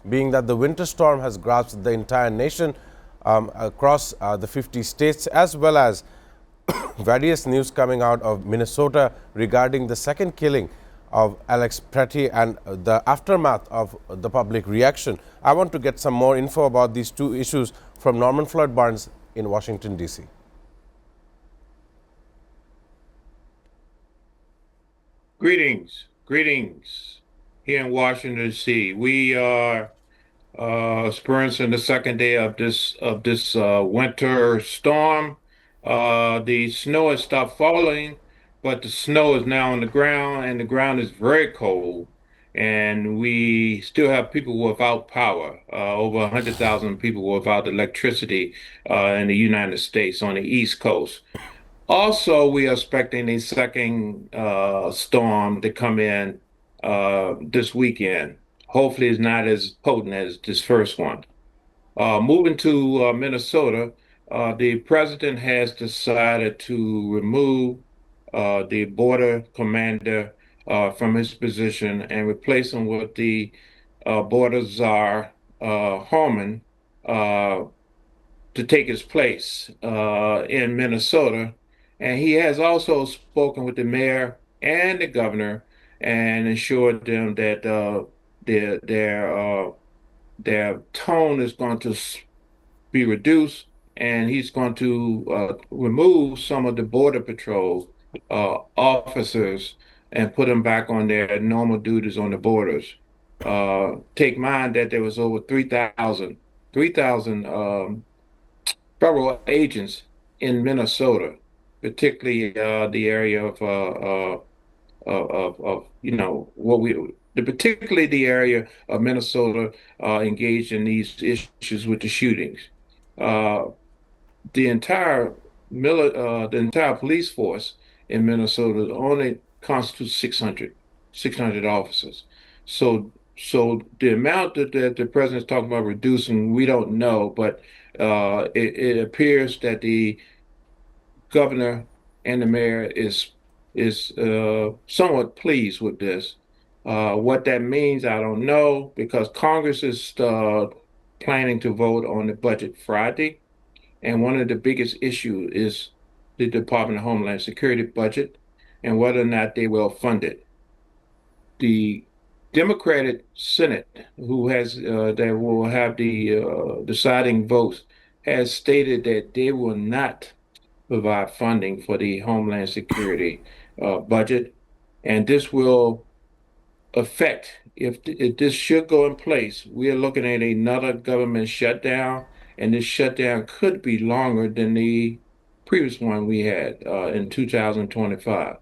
being that the winter storm has grasped the entire nation across the 50 states, as well as various news coming out of Minnesota regarding the second killing of Alex Pretty and the aftermath of the public reaction. I want to get some more info about these two issues from Norman Floyd Barnes in Washington, D.C. Greetings here in Washington, D.C. We are experiencing the second day of this winter storm. The snow has stopped falling, but the snow is now on the ground, and the ground is very cold. And we still have people without power. Over 100,000 people without electricity in the United States on the East Coast. Also, we are expecting a second storm to come in this weekend. Hopefully, it's not as potent as this first one. Moving to Minnesota, the president has decided to remove the border commander from his position and replace him with the border czar, Harmon, to take his place in Minnesota. And he has also spoken with the mayor and the governor and assured them that their tone is going to be reduced, and he's going to remove some of the border patrol officers and put them back on their normal duties on the borders. Take mind that there was over 3,000 federal agents in Minnesota, particularly the area of particularly the area of Minnesota engaged in these issues with the shootings. The entire the entire police force in Minnesota only constitutes 600 officers. So the amount that the president's talking about reducing, we don't know, but it appears that the governor and the mayor is somewhat pleased with this. What that means, I don't know, because Congress is planning to vote on the budget Friday, and one of the biggest issues is the Department of Homeland Security budget and whether or not they will fund it. The Democratic Senate, who has that will have the deciding votes, has stated that they will not provide funding for the Homeland Security budget, and this will affect, if this should go in place, we are looking at another government shutdown, and this shutdown could be longer than the previous one we had in 2025.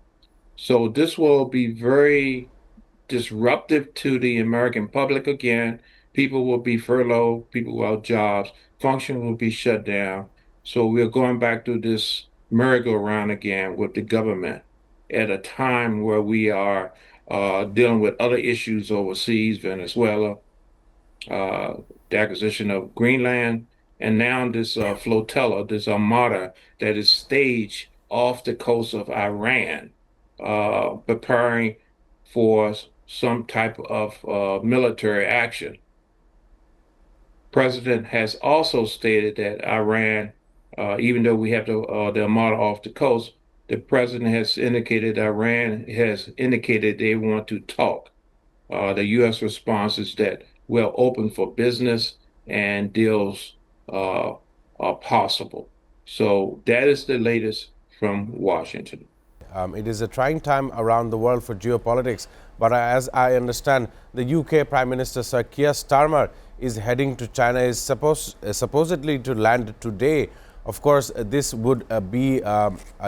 So this will be very disruptive to the American public again. People will be furloughed, people without jobs, function will be shut down. So we're going back to this merry-go-round again with the government at a time where we are dealing with other issues overseas, Venezuela, the acquisition of Greenland, and now this flotilla, this armada that is staged off the coast of Iran, preparing for some type of military action. President has also stated that Iran, even though we have the armada off the coast, the president has indicated Iran has indicated they want to talk. The U.S. response is that we're open for business and deals are possible. So that is the latest from Washington. It is a trying time around the world for geopolitics, but as I understand, the UK Prime Minister Sir Keir Starmer is heading to China, is supposedly to land today. Of course, this would be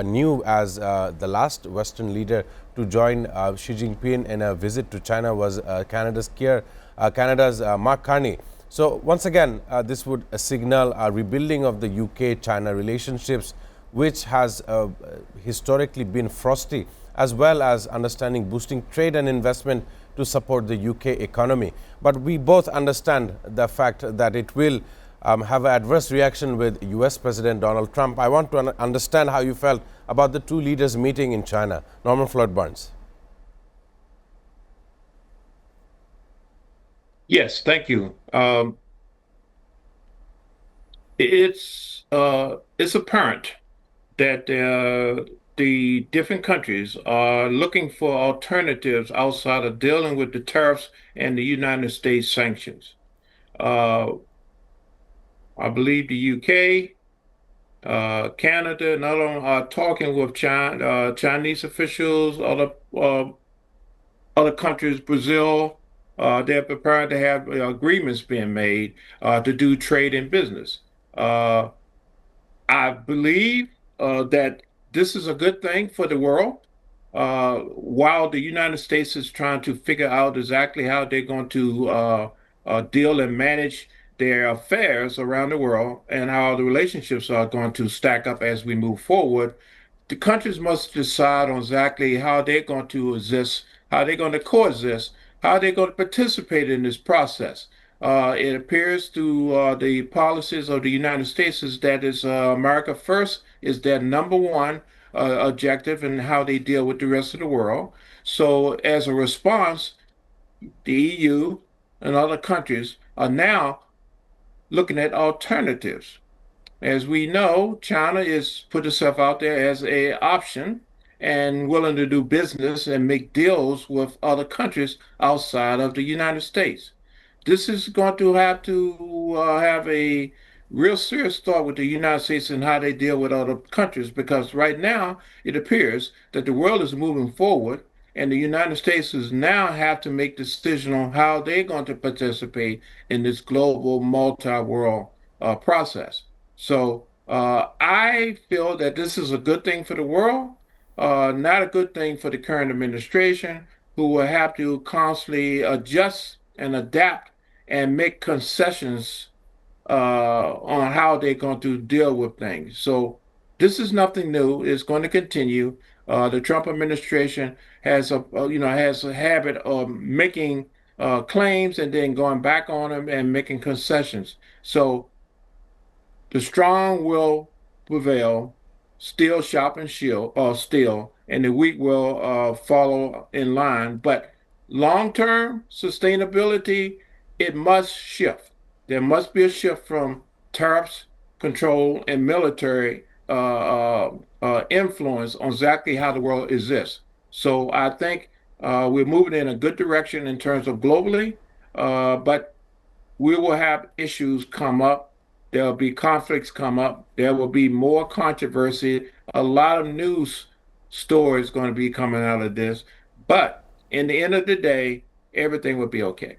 new, as the last Western leader to join Xi Jinping in a visit to China was Canada's Mark Carney. So once again, this would signal a rebuilding of the UK-China relationships, which has historically been frosty, as well as understanding boosting trade and investment to support the UK economy. But we both understand the fact that it will have an adverse reaction with US President Donald Trump. I want to understand how you felt about the two leaders meeting in China. Norman Floyd Barnes. Yes, thank you. It's apparent that the different countries are looking for alternatives outside of dealing with the tariffs and the United States sanctions. Uh, I believe the UK, Canada, and other are talking with Chinese officials, other countries, Brazil. They're prepared to have agreements being made to do trade and business. Uh, I believe that this is a good thing for the world. While the United States is trying to figure out exactly how they're going to deal and manage their affairs around the world and how the relationships are going to stack up as we move forward, the countries must decide on exactly how they're going to exist, how they're going to coexist, how they're going to participate in this process. It appears through the policies of the United States is that is America first is their number one objective in how they deal with the rest of the world. So as a response, the EU and other countries are now looking at alternatives. As we know, China is put itself out there as a option and willing to do business and make deals with other countries outside of the United States. This is going to have a real serious thought with the United States and how they deal with other countries because right now it appears that the world is moving forward and the United States is now have to make decision on how they're going to participate in this global multi-world process. So I feel that this is a good thing for the world, not a good thing for the current administration, who will have to constantly adjust and adapt and make concessions on how they're going to deal with things. So this is nothing new. It's going to continue. The Trump administration has a habit of making claims and then going back on them and making concessions. So the strong will prevail, still shop and shield, still, and the weak will follow in line. But long-term sustainability, it must shift. There must be a shift from tariffs, control, and military influence on exactly how the world exists. So I think we're moving in a good direction in terms of globally, but we will have issues come up. There'll be conflicts come up. There will be more controversy. A lot of news stories going to be coming out of this. But in the end of the day, everything will be okay.